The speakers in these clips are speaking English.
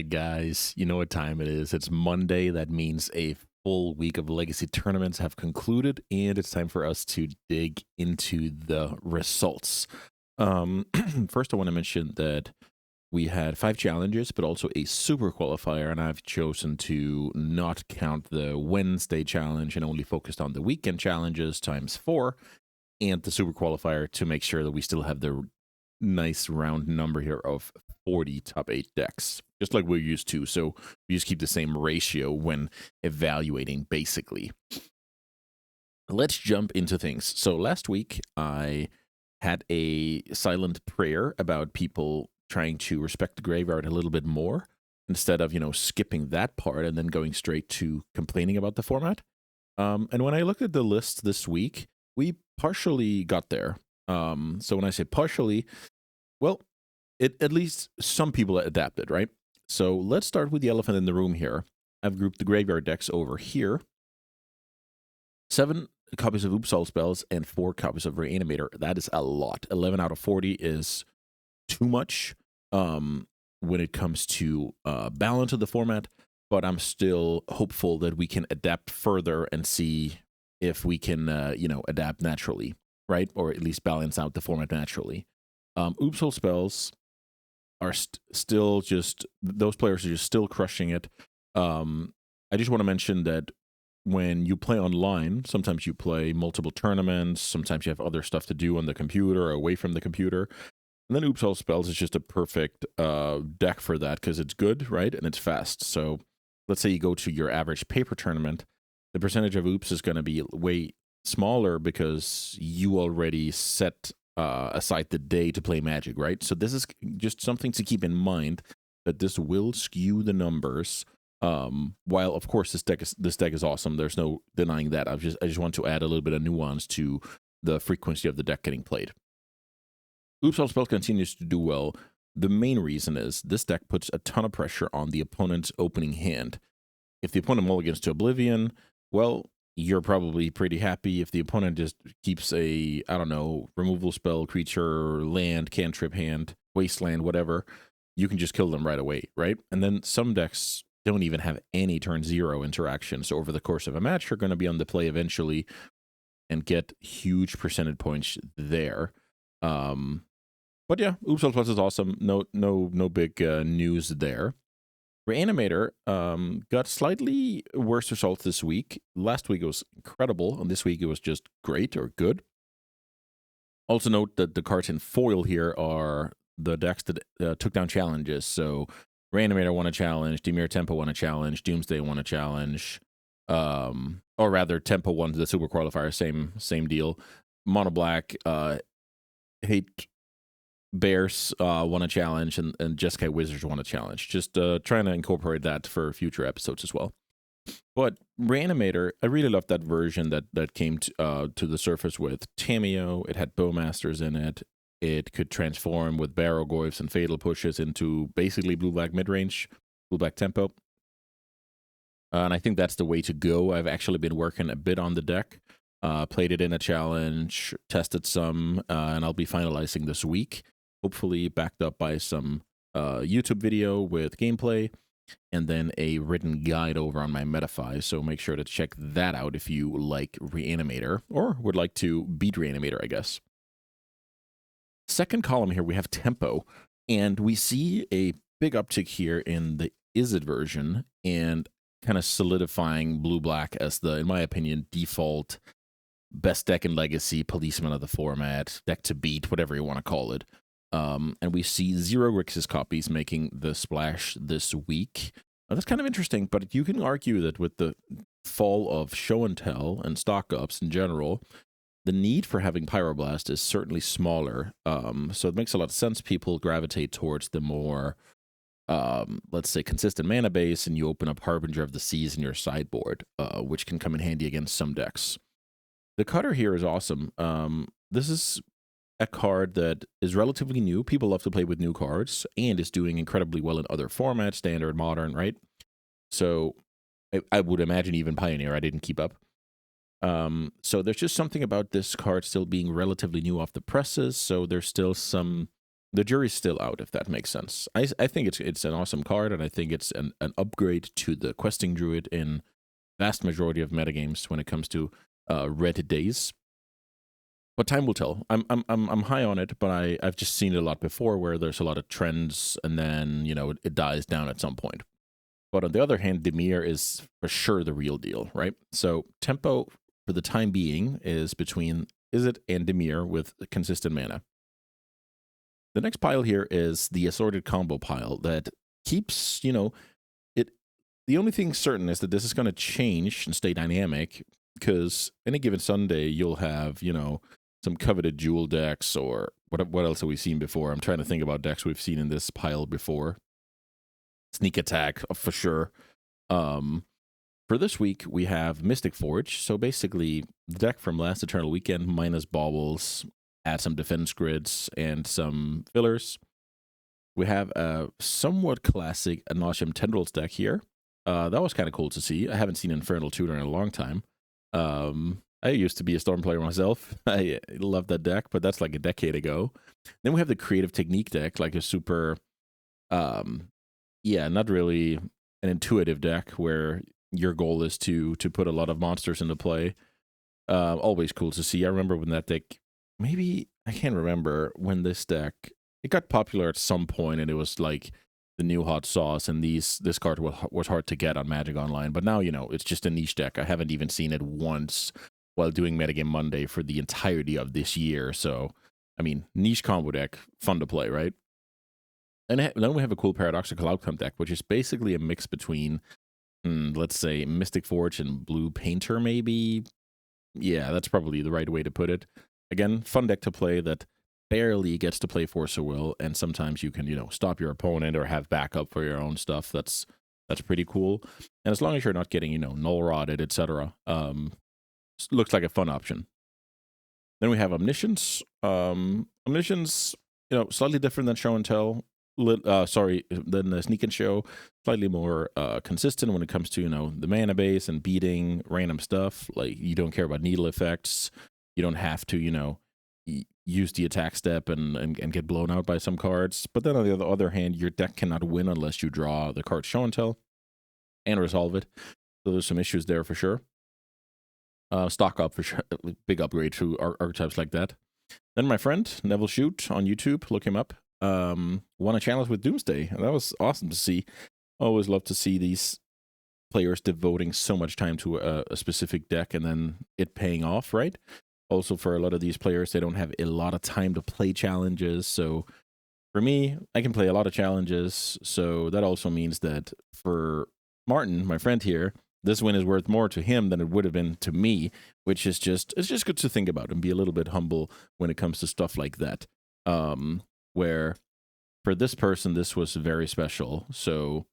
right, guys, you know what time it is. It's Monday. That means a full week of legacy tournaments have concluded, and it's time for us to dig into the results. First, I want to mention that we had 5 challenges, but also a super qualifier, and I've chosen to not count the Wednesday challenge and only focused on the weekend challenges times 4 and the super qualifier to make sure that we still have the nice round number here of 40 top 8 decks, just like we're used to. So we just keep the same ratio when evaluating, basically. Let's jump into things. So last week, I had a silent prayer about people trying to respect the graveyard a little bit more instead of, skipping that part and then going straight to complaining about the format. And when I looked at the list this week, we partially got there. So when I say partially, well, at least some people adapted, right? So let's start with the elephant in the room here. I've grouped the graveyard decks over here. 7 copies of Oops All Spells and 4 copies of Reanimator. That is a lot. 11 out of 40 is too much when it comes to balance of the format, but I'm still hopeful that we can adapt further and see if we can, adapt naturally, right? Or at least balance out the format naturally. Oops All Spells are still just, those players are just still crushing it. I just want to mention that when you play online, sometimes you play multiple tournaments, sometimes you have other stuff to do on the computer or away from the computer. And then Oops All Spells is just a perfect deck for that because it's good, right? And it's fast. So let's say you go to your average paper tournament, the percentage of Oops is going to be way smaller because you already set aside the day to play Magic, right? So this is just something to keep in mind, that this will skew the numbers. While of course this deck is awesome, there's no denying that. I just want to add a little bit of nuance to the frequency of the deck getting played. Oops All Spells continues to do well. The main reason is this deck puts a ton of pressure on the opponent's opening hand. If the opponent mulligans to Oblivion, well, you're probably pretty happy. If the opponent just keeps a, removal spell, creature, land, cantrip hand, wasteland, whatever, you can just kill them right away, right? And then some decks don't even have any turn 0 interaction. So over the course of a match, you're going to be on the play eventually and get huge percentage points there. But yeah, Oops All Spells is awesome. No big news there. Reanimator got slightly worse results this week. Last week it was incredible, and this week it was just great or good. Also note that the cards in foil here are the decks that took down challenges. So Reanimator won a challenge, Demir Tempo won a challenge, Doomsday won a challenge, or rather Tempo won the Super Qualifier, same deal. Mono Black, Hate Bears won a challenge, and Jeskai Wizards won a challenge. Just trying to incorporate that for future episodes as well. But Reanimator, I really loved that version that came to the surface with Tamiyo. It had Bowmasters in it. It could transform with Barrogoyfs and Fatal Pushes into basically blue-black midrange, blue-black tempo. And I think that's the way to go. I've actually been working a bit on the deck. Played it in a challenge, tested some, and I'll be finalizing this week. Hopefully backed up by some YouTube video with gameplay, and then a written guide over on my Metafy. So make sure to check that out if you like Reanimator, or would like to beat Reanimator, I guess. Second column here, we have Tempo, and we see a big uptick here in the Izzet version, and kind of solidifying blue-black as the, in my opinion, default best deck in Legacy, policeman of the format, deck to beat, whatever you want to call it. And we see 0 Grixis copies making the splash this week. That's kind of interesting, but you can argue that with the fall of show and tell and stock ups in general, the need for having Pyroblast is certainly smaller. So it makes a lot of sense. People gravitate towards the more, let's say, consistent mana base, and you open up Harbinger of the Seas in your sideboard, which can come in handy against some decks. The cutter here is awesome. This is a card that is relatively new. People love to play with new cards, and is doing incredibly well in other formats, standard, modern, right? So I would imagine even Pioneer, I didn't keep up. So there's just something about this card still being relatively new off the presses, so there's still some the jury's still out, if that makes sense. I think it's an awesome card, and I think it's an upgrade to the questing druid in vast majority of metagames when it comes to red days. But time will tell. I'm high on it, but I've just seen it a lot before where there's a lot of trends and then, you know, it dies down at some point. But on the other hand, Demir is for sure the real deal, right? So tempo for the time being is between Izzet and Demir with consistent mana. The next pile here is the assorted combo pile that keeps, you know, it. The only thing certain is that this is going to change and stay dynamic because any given Sunday you'll have, you know, some coveted jewel decks or what else have we seen before? I'm trying to think about decks we've seen in this pile before. Sneak attack for sure. For this week we have Mystic Forge. So basically the deck from last Eternal Weekend minus baubles, add some defense grids and some fillers. We have a somewhat classic Ad Nauseam Tendrils deck here. That was kind of cool to see. I haven't seen Infernal Tutor in a long time. I used to be a Storm player myself. I love that deck, but that's like a decade ago. Then we have the Creative Technique deck, like a super, yeah, not really an intuitive deck where your goal is to put a lot of monsters into play. Always cool to see. I remember when that deck, maybe, I can't remember when this deck, it got popular at some point and it was like the new hot sauce, and this card was hard to get on Magic Online. But now, you know, it's just a niche deck. I haven't even seen it once while doing Metagame Monday for the entirety of this year. So, I mean, niche combo deck, fun to play, right? And then we have a cool Paradoxical Outcome deck, which is basically a mix between, let's say, Mystic Forge and Blue Painter, maybe. Yeah, that's probably the right way to put it. Again, fun deck to play that barely gets to play Force of Will, and sometimes you can, you know, stop your opponent or have backup for your own stuff. That's pretty cool. And as long as you're not getting, you know, null rotted, etc., looks like a fun option. Then we have Omniscience. Omniscience, you know, slightly different than Show and Tell. Than the Sneak and Show. Slightly more consistent when it comes to, you know, the mana base and beating random stuff. Like, you don't care about needle effects. You don't have to, you know, use the attack step and get blown out by some cards. But then on the other hand, your deck cannot win unless you draw the card Show and Tell and resolve it. So there's some issues there for sure. Stock up for sure. Big upgrade to archetypes like that. Then my friend Neville Shoot on YouTube, look him up. Won a challenge with Doomsday, and that was awesome to see. Always love to see these players devoting so much time to a specific deck and then it paying off, right? Also, for a lot of these players, they don't have a lot of time to play challenges. So for me, I can play a lot of challenges. So that also means that for Martin, my friend here, this win is worth more to him than it would have been to me, which is it's just good to think about and be a little bit humble when it comes to stuff like that. Where for this person, this was very special. So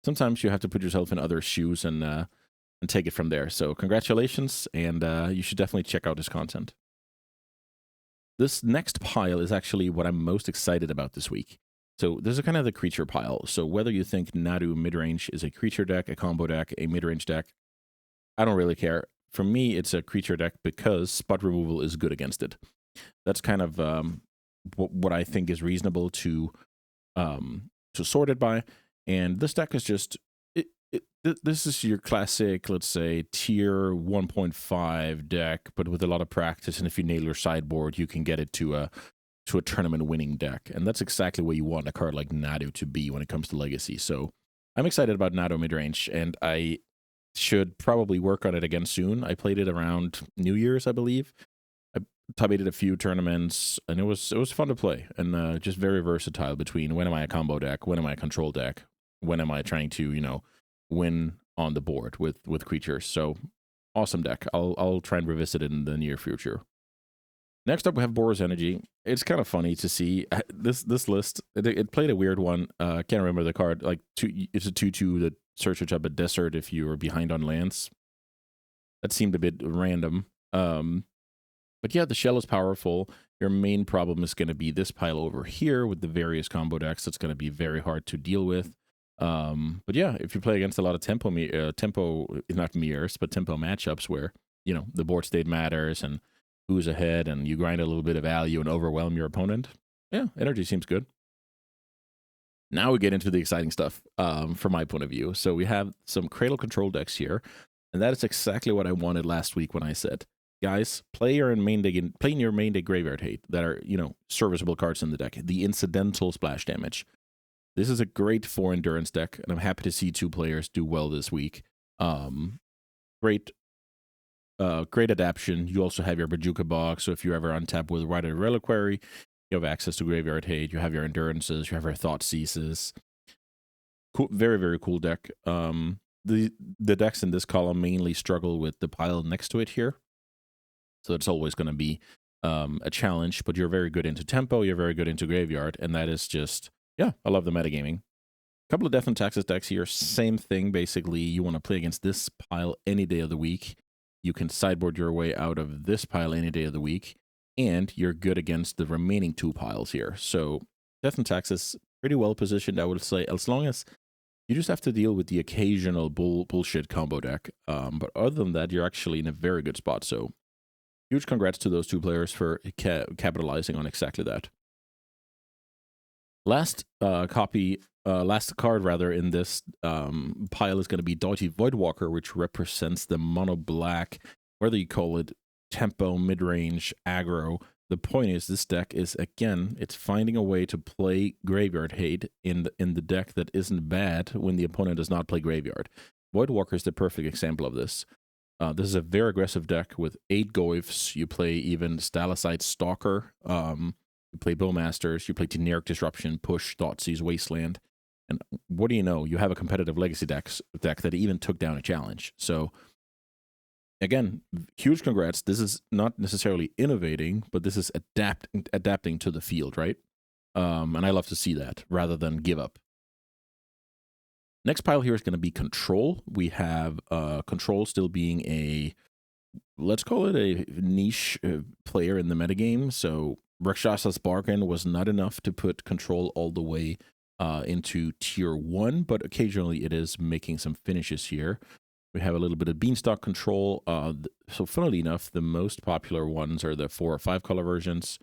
sometimes you have to put yourself in other shoes and take it from there. So congratulations, and you should definitely check out his content. This next pile is actually what I'm most excited about this week. So this is kind of the creature pile. So whether you think Natto midrange is a creature deck, a combo deck, a midrange deck, I don't really care. For me, it's a creature deck because spot removal is good against it. That's kind of what I think is reasonable to sort it by. And this deck is just, this is your classic, let's say, tier 1.5 deck, but with a lot of practice. And if you nail your sideboard, you can get it to a tournament-winning deck. And that's exactly what you want a card like Natto to be when it comes to Legacy. So I'm excited about Natto midrange, and I should probably work on it again soon. I played it around New Year's, I believe. I top-8'd a few tournaments, and it was fun to play, and just very versatile between when am I a combo deck, when am I a control deck, when am I trying to, you know, win on the board with creatures. So awesome deck. I'll try and revisit it in the near future. Next up, we have Boros Energy. It's kind of funny to see this list. It played a weird one. I can't remember the card. Like it's a 2/2 that searches up a desert if you are behind on lands. That seemed a bit random. But yeah, the shell is powerful. Your main problem is going to be this pile over here with the various combo decks. That's going to be very hard to deal with. But yeah, if you play against a lot of tempo not mirrors, but tempo matchups where, you know, the board state matters and who's ahead and you grind a little bit of value and overwhelm your opponent, yeah, energy seems good. Now we get into the exciting stuff from my point of view. So we have some Cradle Control decks here, and that is exactly what I wanted last week when I said, guys, play in your main day graveyard hate that are, you know, serviceable cards in the deck. The Incidental splash damage. This is a great 4 endurance deck, and I'm happy to see 2 players do well this week. Great adaptation. You also have your Bazooka box, so if you ever untap with Rider Reliquary, you have access to Graveyard Hate, you have your Endurances, you have your Thought Ceases. Cool, very, very cool deck. The decks in this column mainly struggle with the pile next to it here, so it's always going to be a challenge, but you're very good into tempo, you're very good into graveyard, and that is just, yeah, I love the metagaming. Couple of Death and Taxes decks here, same thing, basically. You want to play against this pile any day of the week. You can sideboard your way out of this pile any day of the week, and you're good against the remaining 2 piles here. So Death and Taxes, pretty well positioned, I would say, as long as you just have to deal with the occasional bullshit combo deck. But other than that, you're actually in a very good spot. So huge congrats to those 2 players for capitalizing on exactly that. Last card rather in this pile is going to be Doughty Voidwalker, which represents the mono black, whether you call it tempo, mid-range, aggro. The point is, this deck is, again, it's finding a way to play Graveyard Hate in the deck that isn't bad when the opponent does not play Graveyard. Voidwalker is the perfect example of this. This is a very aggressive deck with 8 Goyfs. You play even Stalacite Stalker. You play Bowmasters, you play Generic Disruption, Push, Thoughtseize, Wasteland, and what do you know? You have a competitive Legacy deck that even took down a challenge. So, again, huge congrats. This is not necessarily innovating, but this is adapting to the field, right? And I love to see that rather than give up. Next pile here is going to be Control. We have Control still being a, let's call it a niche player in the metagame. So Rakshasa's Bargain was not enough to put Control all the way into tier 1, but occasionally it is making some finishes here. We have a little bit of Beanstalk Control. So funnily enough, the most popular ones are the 4 or 5 color versions.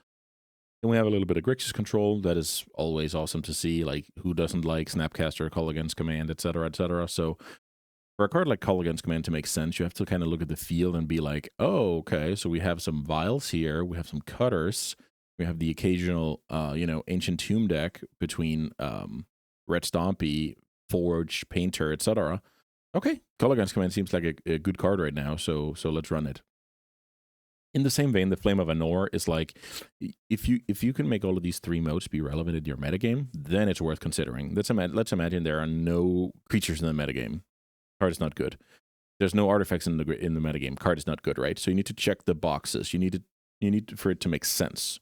Then we have a little bit of Grixis Control. That is always awesome to see. Like, who doesn't like Snapcaster, Call Against Command, etc., etc. So for a card like Call Against Command to make sense, you have to kind of look at the field and be like, oh, okay, so we have some Vials here. We have some Cutters. We have the occasional, Ancient Tomb deck between Red Stompy, Forge, Painter, etc. Okay, Call Against Command seems like a good card right now, so let's run it. In the same vein, the Flame of Anor is like, if you can make all of these 3 modes be relevant in your metagame, then it's worth considering. Let's imagine there are no creatures in the metagame. Card is not good. There's no artifacts in the metagame. Card is not good, right? So you need to check the boxes. You need for it to make sense.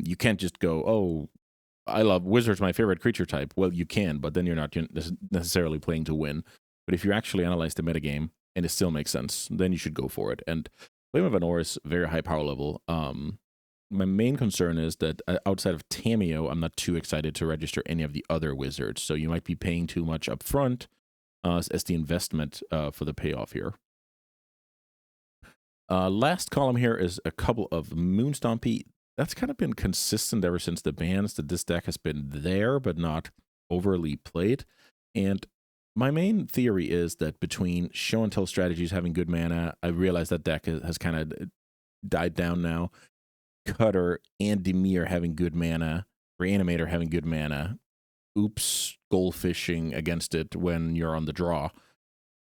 You can't just go, oh, I love Wizard's my favorite creature type. Well, you can, but then you're not necessarily playing to win. But if you actually analyze the metagame and it still makes sense, then you should go for it. And Flame of Anor is very high power level. My main concern is that outside of Tamiyo, I'm not too excited to register any of the other wizards. So you might be paying too much up front as the investment for the payoff here. Last column here is a couple of Moonstompy. That's kind of been consistent ever since the bans, that this deck has been there, but not overly played. And my main theory is that between Show and Tell strategies having good mana, I realize that deck has kind of died down now. Cutter and Demir having good mana, Reanimator having good mana, Oops, goldfishing against it when you're on the draw,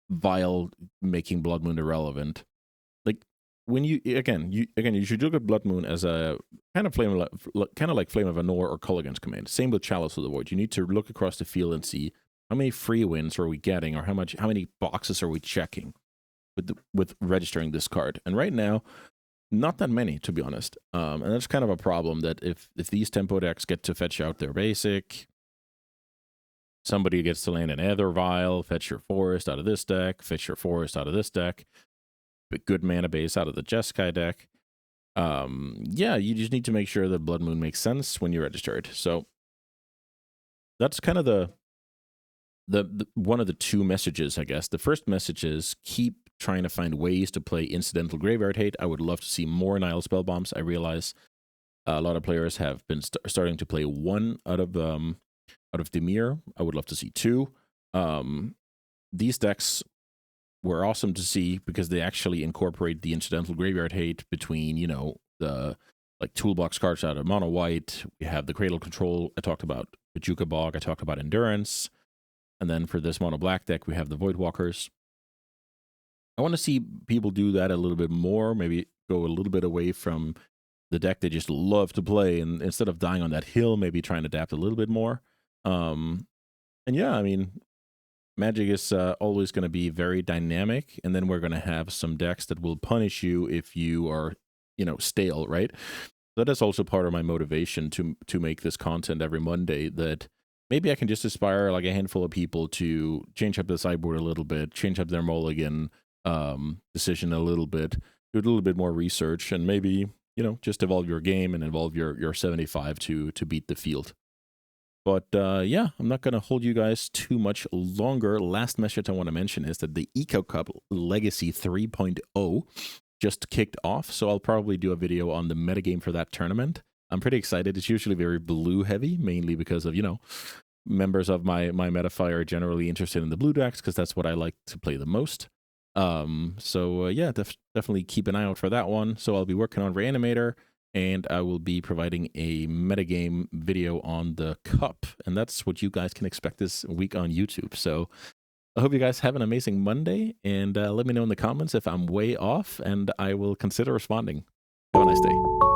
Vial making Blood Moon irrelevant. Like, when you should look at Blood Moon as a kind of like Flame of Anor or Call Against Command. Same with Chalice of the Void. You need to look across the field and see how many free wins are we getting, or how many boxes are we checking with registering this card. And right now, not that many, to be honest. And that's kind of a problem, that if these tempo decks get to fetch out their basic, somebody gets to land an Aether Vial, fetch your forest out of this deck, fetch your forest out of this deck, but good mana base out of the Jeskai deck. Yeah, you just need to make sure that Blood Moon makes sense when you register it. So that's kind of the one of the 2 messages, I guess. The first message is keep trying to find ways to play Incidental Graveyard Hate. I would love to see more Nile Spell Bombs. I realize a lot of players have been starting to play one out of out of Demir. I would love to see 2. These decks were awesome to see because they actually incorporate the incidental graveyard hate between, you know, the like toolbox cards out of mono white. We have the Cradle Control. I talked about Bajuka Bog. I talked about Endurance. And then for this mono black deck, we have the Voidwalkers. I want to see people do that a little bit more, maybe go a little bit away from the deck they just love to play, and instead of dying on that hill, maybe try and adapt a little bit more. And yeah, I mean, Magic is always going to be very dynamic, and then we're going to have some decks that will punish you if you are, you know, stale, right? That is also part of my motivation to make this content every Monday, that maybe I can just inspire like a handful of people to change up the sideboard a little bit, change up their mulligan decision a little bit, do a little bit more research, and maybe, you know, just evolve your game and evolve your 75 to beat the field. But yeah, I'm not going to hold you guys too much longer. Last message I want to mention is that the Eco Cup Legacy 3.0 just kicked off, so I'll probably do a video on the metagame for that tournament. I'm pretty excited. It's usually very blue heavy, mainly because of, you know, members of my Metafy are generally interested in the blue decks because that's what I like to play the most. So yeah, definitely keep an eye out for that one. So I'll be working on Reanimator, and I will be providing a metagame video on the cup, and that's what you guys can expect this week on YouTube. So I hope you guys have an amazing Monday, and let me know in the comments if I'm way off, and I will consider responding. Have a nice day.